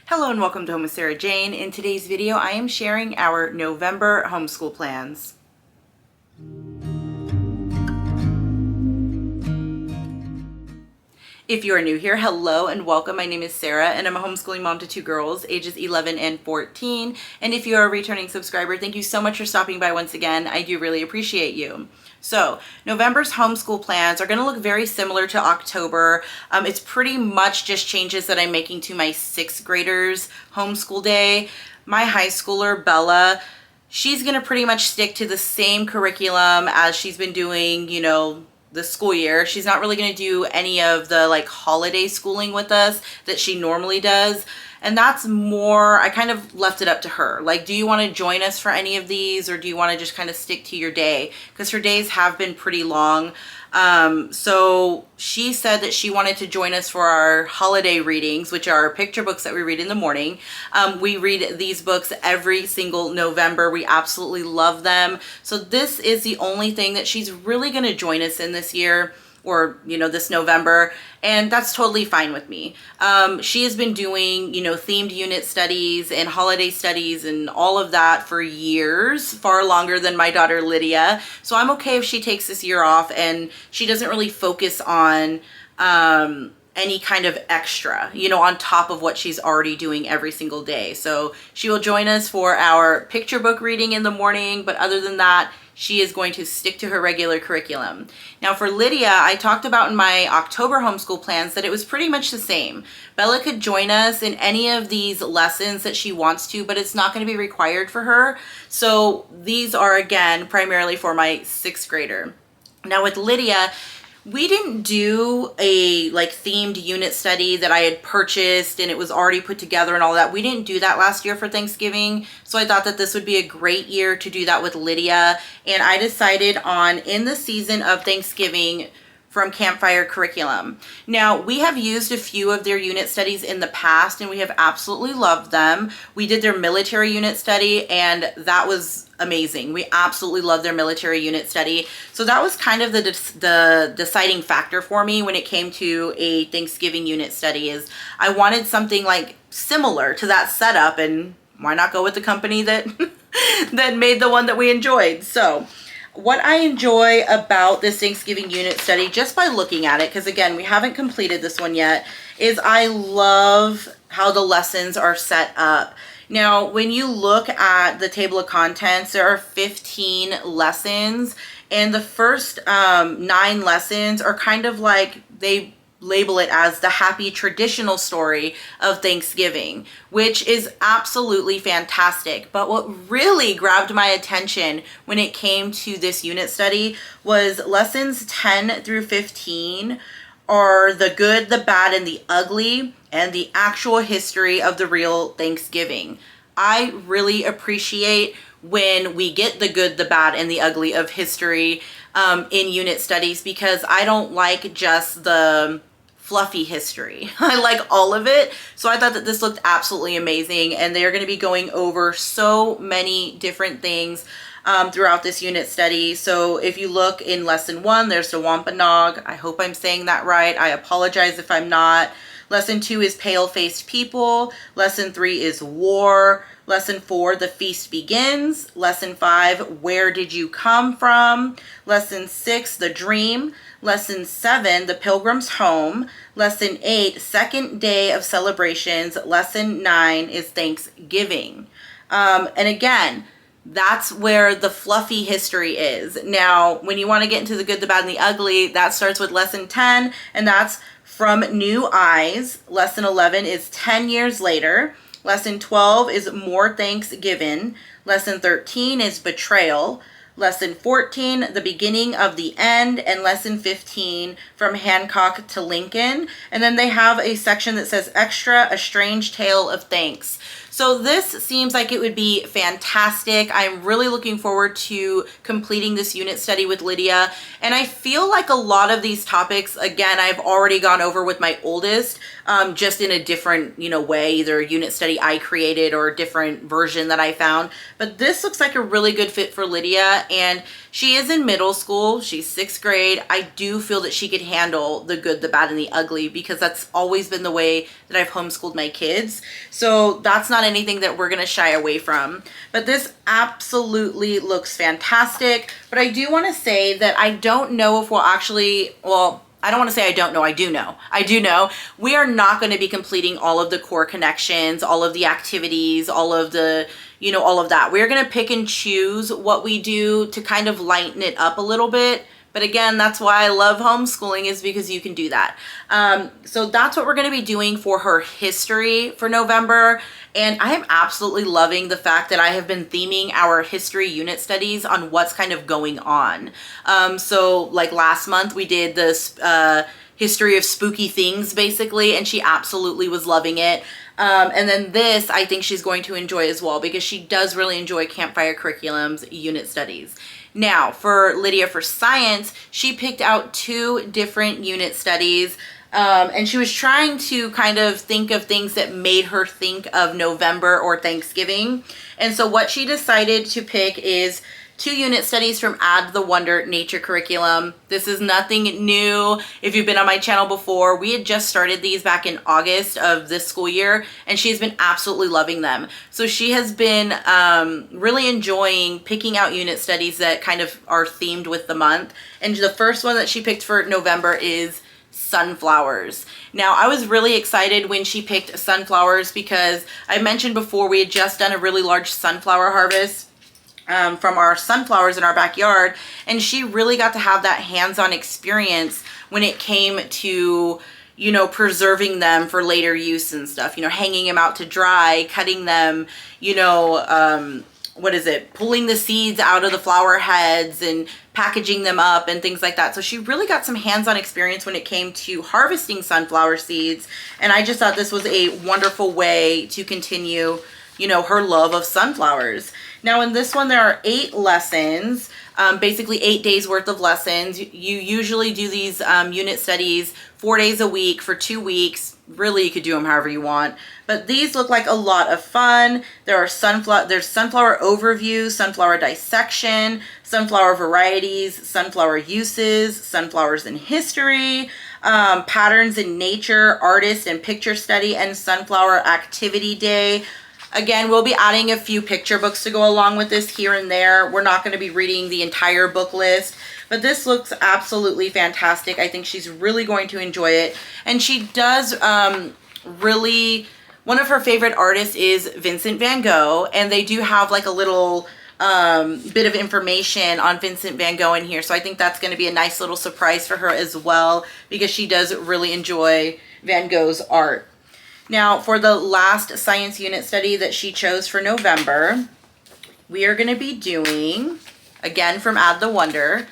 Hello and welcome to Home with Sarah Jane. In today's video, I am sharing our November homeschool plans. If you are new here, hello and welcome. My name is Sarah and I'm a homeschooling mom to two girls, ages 11 and 14. And if you are a returning subscriber, thank you so much for stopping by once again. I do really appreciate you. So November's homeschool plans are going to look very similar to October. It's pretty much just changes that I'm making to my sixth graders homeschool day. My high schooler, Bella, she's going to pretty much stick to the same curriculum as she's been doing, the school year. She's not really going to do any of the holiday schooling with us that she normally does. And that's more, I kind of left it up to her. Do you want to join us for any of these, or do you want to just kind of stick to your day? Because her days have been pretty long. So she said that she wanted to join us for our holiday readings, which are picture books that we read in the morning. We read these books every single November. We absolutely love them. So this is the only thing that she's really going to join us in this year, or this November, and that's totally fine with me. She has been doing themed unit studies and holiday studies and all of that for years, far longer than my daughter Lydia. So I'm okay if she takes this year off and she doesn't really focus on any kind of extra, on top of what she's already doing every single day. So she will join us for our picture book reading in the morning, but other than that, she is going to stick to her regular curriculum. Now for Lydia, I talked about in my October homeschool plans that it was pretty much the same. Bella could join us in any of these lessons that she wants to, but it's not going to be required for her. So these are, again, primarily for my sixth grader. Now with Lydia, we didn't do a themed unit study that I had purchased and it was already put together and all that. We didn't do that last year for Thanksgiving. So I thought that this would be a great year to do that with Lydia. And I decided on In the Season of Thanksgiving from Campfire Curriculum. Now, we have used a few of their unit studies in the past and we have absolutely loved them. We did their military unit study and that was amazing. We absolutely love their military unit study. So that was kind of the deciding factor for me when it came to a Thanksgiving unit study, is I wanted something similar to that setup, and why not go with the company that that made the one that we enjoyed. So what I enjoy about this Thanksgiving unit study, just by looking at it, because again, we haven't completed this one yet, is I love how the lessons are set up. Now, when you look at the table of contents, there are 15 lessons, and the first 9 lessons are kind of they label it as the happy traditional story of Thanksgiving, which is absolutely fantastic. But what really grabbed my attention when it came to this unit study was lessons 10 through 15 are the good, the bad, and the ugly, and the actual history of the real Thanksgiving. I really appreciate when we get the good, the bad, and the ugly of history in unit studies, because I don't like just the fluffy history. I like all of it. So I thought that this looked absolutely amazing, and they're going to be going over so many different things throughout this unit study. So if you look in lesson 1, there's the Wampanoag. I hope I'm saying that right. I apologize if I'm not. Lesson 2 is Pale-Faced People. Lesson 3 is War. Lesson 4, The Feast Begins. Lesson 5, Where Did You Come From? Lesson 6, The Dream. Lesson 7, The Pilgrim's Home. Lesson 8, Second Day of Celebrations. Lesson 9 is Thanksgiving. And again, that's where the fluffy history is. Now, when you want to get into the good, the bad, and the ugly, that starts with lesson 10, and that's From New Eyes. Lesson 11 is 10 Years Later. Lesson 12 is More Thanksgiving. Lesson 13 is Betrayal. Lesson 14, The Beginning of the End, and Lesson 15, From Hancock to Lincoln. And then they have a section that says Extra, A Strange Tale of Thanks. So this seems like it would be fantastic. I'm really looking forward to completing this unit study with Lydia. And I feel like a lot of these topics, again, I've already gone over with my oldest, just in a different, way, either a unit study I created or a different version that I found. But this looks like a really good fit for Lydia, and she is in middle school. She's 6th grade. I do feel that she could handle the good, the bad, and the ugly, because that's always been the way that I've homeschooled my kids. So that's not anything that we're gonna shy away from. But this absolutely looks fantastic. But I do wanna say that I don't know if we'll actually, well, I don't want to say I don't know. I do know. I do know. We are not going to be completing all of the core connections, all of the activities, all of the, all of that. We're going to pick and choose what we do to kind of lighten it up a little bit. But again, that's why I love homeschooling, is because you can do that. So that's what we're going to be doing for her history for November. And I am absolutely loving the fact that I have been theming our history unit studies on what's kind of going on. So like last month we did this history of spooky things, basically, and she absolutely was loving it. And then this, I think she's going to enjoy as well, because she does really enjoy Campfire Curriculums unit studies. Now, for Lydia for science, she picked out 2 different unit studies, and she was trying to kind of think of things that made her think of November or Thanksgiving. And so what she decided to pick is 2 unit studies from Add the Wonder Nature Curriculum. This is nothing new. If you've been on my channel before, we had just started these back in August of this school year, and she's been absolutely loving them. So she has been really enjoying picking out unit studies that kind of are themed with the month. And the first one that she picked for November is sunflowers. Now, I was really excited when she picked sunflowers, because I mentioned before we had just done a really large sunflower harvest from our sunflowers in our backyard, and she really got to have that hands-on experience when it came to preserving them for later use and stuff, hanging them out to dry, cutting them, pulling the seeds out of the flower heads and packaging them up and things like that. So she really got some hands-on experience when it came to harvesting sunflower seeds, and I just thought this was a wonderful way to continue her love of sunflowers. Now in this one, there are 8 lessons, basically 8 days worth of lessons. You usually do these unit studies 4 days a week for 2 weeks. Really, you could do them however you want, but these look like a lot of fun. There's sunflower overview, sunflower dissection, sunflower varieties, sunflower uses, sunflowers in history, patterns in nature, artist and picture study, and sunflower activity day. Again, we'll be adding a few picture books to go along with this here and there. We're not going to be reading the entire book list, but this looks absolutely fantastic. I think she's really going to enjoy it. And she does really, one of her favorite artists is Vincent van Gogh, and they do have like a little bit of information on Vincent van Gogh in here. So I think that's going to be a nice little surprise for her as well, because she does really enjoy Van Gogh's art. Now, for the last science unit study that she chose for November, we are going to be doing, again from Add the Wonder,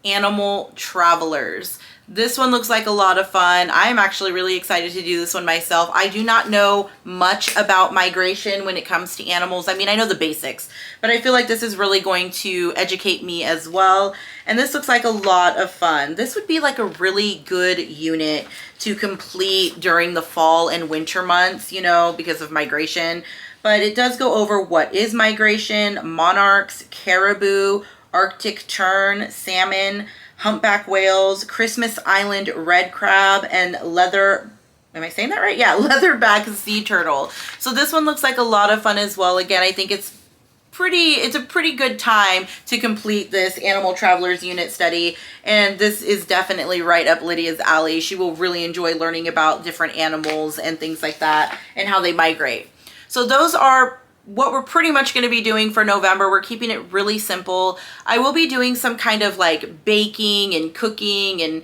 Animal Travelers. This one looks like a lot of fun. I'm actually really excited to do this one myself. I do not know much about migration when it comes to animals. I mean, I know the basics, but I feel like this is really going to educate me as well. And this looks like a lot of fun. This would be like a really good unit to complete during the fall and winter months, because of migration. But it does go over what is migration, monarchs, caribou, Arctic tern, salmon, humpback whales, Christmas Island red crab, and am I saying that right? Yeah, leatherback sea turtle. So this one looks like a lot of fun as well. Again, I think it's a pretty good time to complete this Animal Travelers unit study, and this is definitely right up Lydia's alley. She will really enjoy learning about different animals and things like that and how they migrate. So those are what we're pretty much going to be doing for November. We're keeping it really simple. I will be doing some kind of like baking and cooking and,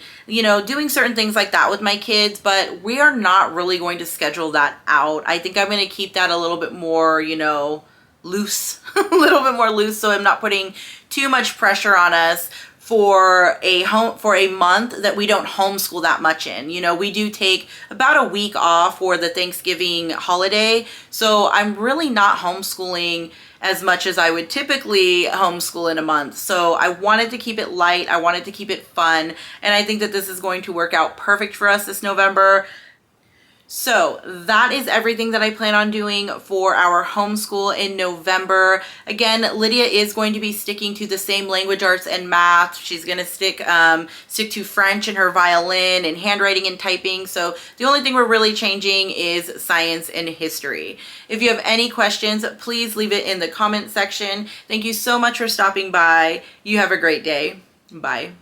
doing certain things like that with my kids, but we are not really going to schedule that out. I think I'm going to keep that a little bit more, loose, a little bit more loose, so I'm not putting too much pressure on us for a month that we don't homeschool that much in. You know, we do take about a week off for the Thanksgiving holiday. So I'm really not homeschooling as much as I would typically homeschool in a month. So I wanted to keep it light. I wanted to keep it fun. And I think that this is going to work out perfect for us this November. So that is everything that I plan on doing for our homeschool in November. Again, Lydia is going to be sticking to the same language arts and math. She's going to stick to French and her violin and handwriting and typing. So the only thing we're really changing is science and history. If you have any questions, please leave it in the comment section. Thank you so much for stopping by. You have a great day. Bye.